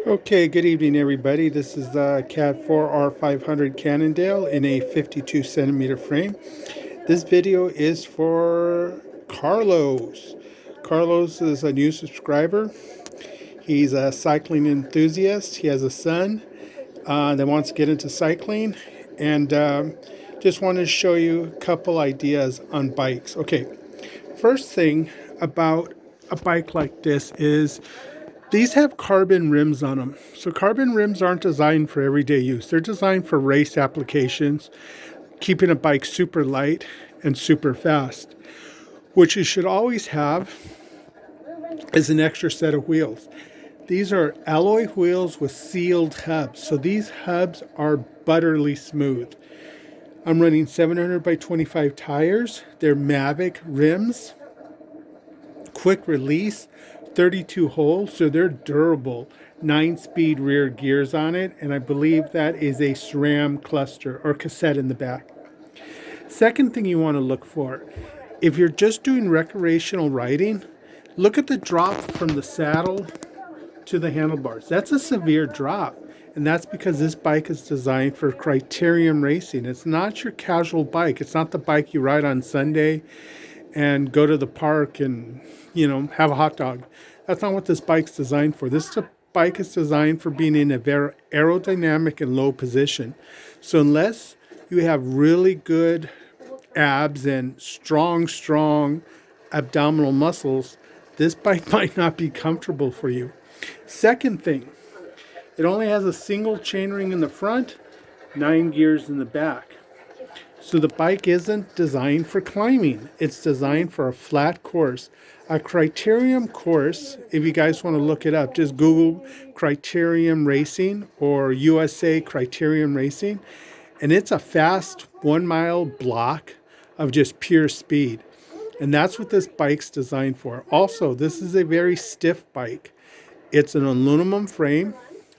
Okay, good evening, everybody. This is the CAT 4R500 Cannondale in a 52 centimeter frame. This video is for Carlos. Carlos is a new subscriber. He's a cycling enthusiast. He has a son that wants to get into cycling, and just wanted to show you a couple ideas on bikes. Okay, first thing about a bike like this is these have carbon rims on them. So carbon rims aren't designed for everyday use. They're designed for race applications, keeping a bike super light and super fast. What you should always have is an extra set of wheels. These are alloy wheels with sealed hubs. So these hubs are butterly smooth. I'm running 700 by 25 tires. They're Mavic rims, quick release, 32 holes, so they're durable. 9-speed rear gears on it, and I believe that is a SRAM cluster or cassette in the back. Second thing you want to look for, if you're just doing recreational riding, look at the drop from the saddle to the handlebars. That's a severe drop, and that's because this bike is designed for criterium racing. It's not your casual bike. It's not the bike you ride on Sunday and go to the park and, have a hot dog. That's not what this bike's designed for. This bike is designed for being in a very aerodynamic and low position. So unless you have really good abs and strong abdominal muscles, this bike might not be comfortable for you. Second thing, it only has a single chainring in the front, 9 gears in the back. So the bike isn't designed for climbing. It's designed for a flat course. A criterium course, if you guys want to look it up, just Google criterium racing or USA criterium racing. And it's a fast 1 mile block of just pure speed. And that's what this bike's designed for. Also, this is a very stiff bike. It's an aluminum frame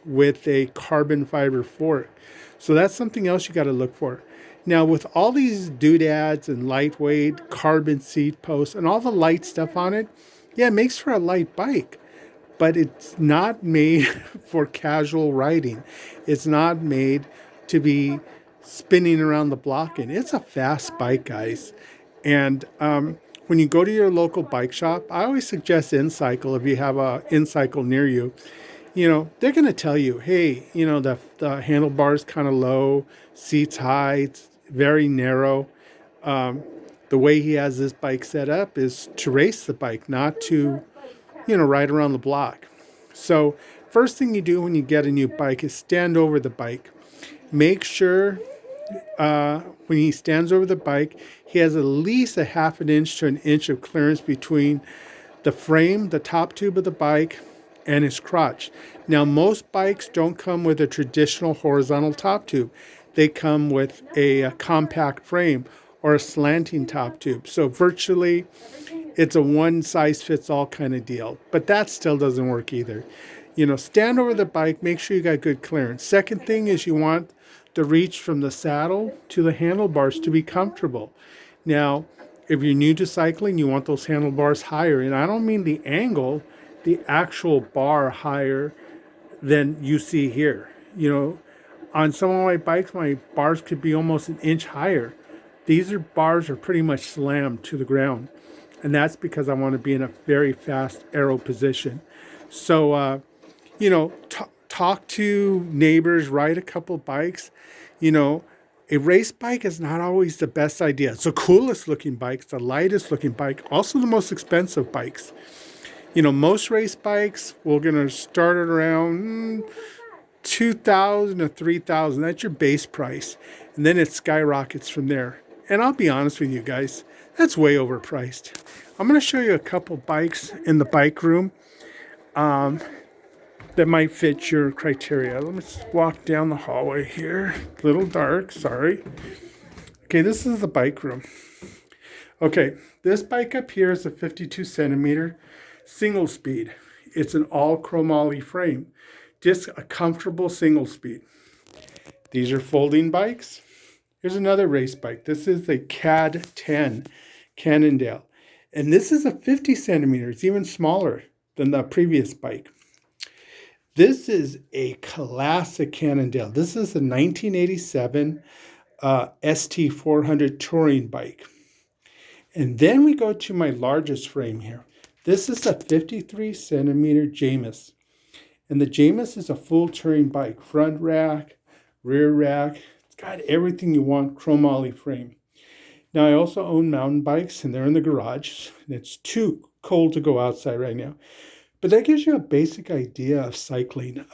with a carbon fiber fork. So that's something else you got to look for. Now, with all these doodads and lightweight carbon seat posts and all the light stuff on it, yeah, it makes for a light bike, but it's not made for casual riding. It's not made to be spinning around the block in. It's a fast bike, guys. And when you go to your local bike shop, I always suggest InCycle if you have a InCycle near you. They're going to tell you, hey, the handlebar's kind of low, seats high, it's very narrow. The way he has this bike set up is to race the bike, not to, ride around the block. So first thing you do when you get a new bike is stand over the bike. Make sure when he stands over the bike, he has at least a half an inch to an inch of clearance between the frame, the top tube of the bike, and his crotch. Now, most bikes don't come with a traditional horizontal top tube. They come with a compact frame or a slanting top tube. So virtually, it's a one-size-fits-all kind of deal. But that still doesn't work either. Stand over the bike, make sure you got good clearance. Second thing is you want the reach from the saddle to the handlebars to be comfortable. Now, if you're new to cycling, you want those handlebars higher. And I don't mean the angle, the actual bar higher than you see here. On some of my bikes, my bars could be almost an inch higher. These bars are pretty much slammed to the ground. And that's because I want to be in a very fast aero position. So, talk to neighbors, ride a couple bikes. A race bike is not always the best idea. It's the coolest looking bike, it's the lightest looking bike, also the most expensive bikes. Most race bikes, we're going to start at around 2,000 to 3,000. That's your base price. And then it skyrockets from there. And I'll be honest with you guys, that's way overpriced. I'm going to show you a couple bikes in the bike room that might fit your criteria. Let me walk down the hallway here. A little dark, sorry. Okay, this is the bike room. Okay, this bike up here is a 52 centimeter single speed. It's an all chromoly frame, just a comfortable single speed. These are folding bikes. Here's another race bike. This is the CAD 10 Cannondale. And this is a 50 centimeters, even smaller than the previous bike. This is a classic Cannondale. This is a 1987 ST400 touring bike. And then we go to my largest frame here. This is a 53 centimeter Jamis. And the Jamis is a full touring bike. Front rack, rear rack. It's got everything you want, chromoly frame. Now, I also own mountain bikes, and they're in the garage. And it's too cold to go outside right now. But that gives you a basic idea of cycling.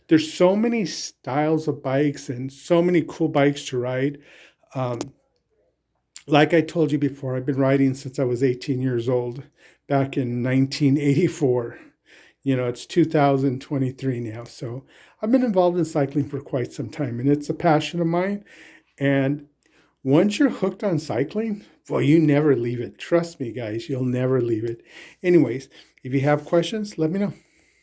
There's so many styles of bikes and so many cool bikes to ride. Like I told you before, I've been riding since I was 18 years old, back in 1984. You know, it's 2023 now. So I've been involved in cycling for quite some time, and it's a passion of mine. And once you're hooked on cycling, well, you never leave it. Trust me, guys, you'll never leave it. Anyways, if you have questions, let me know.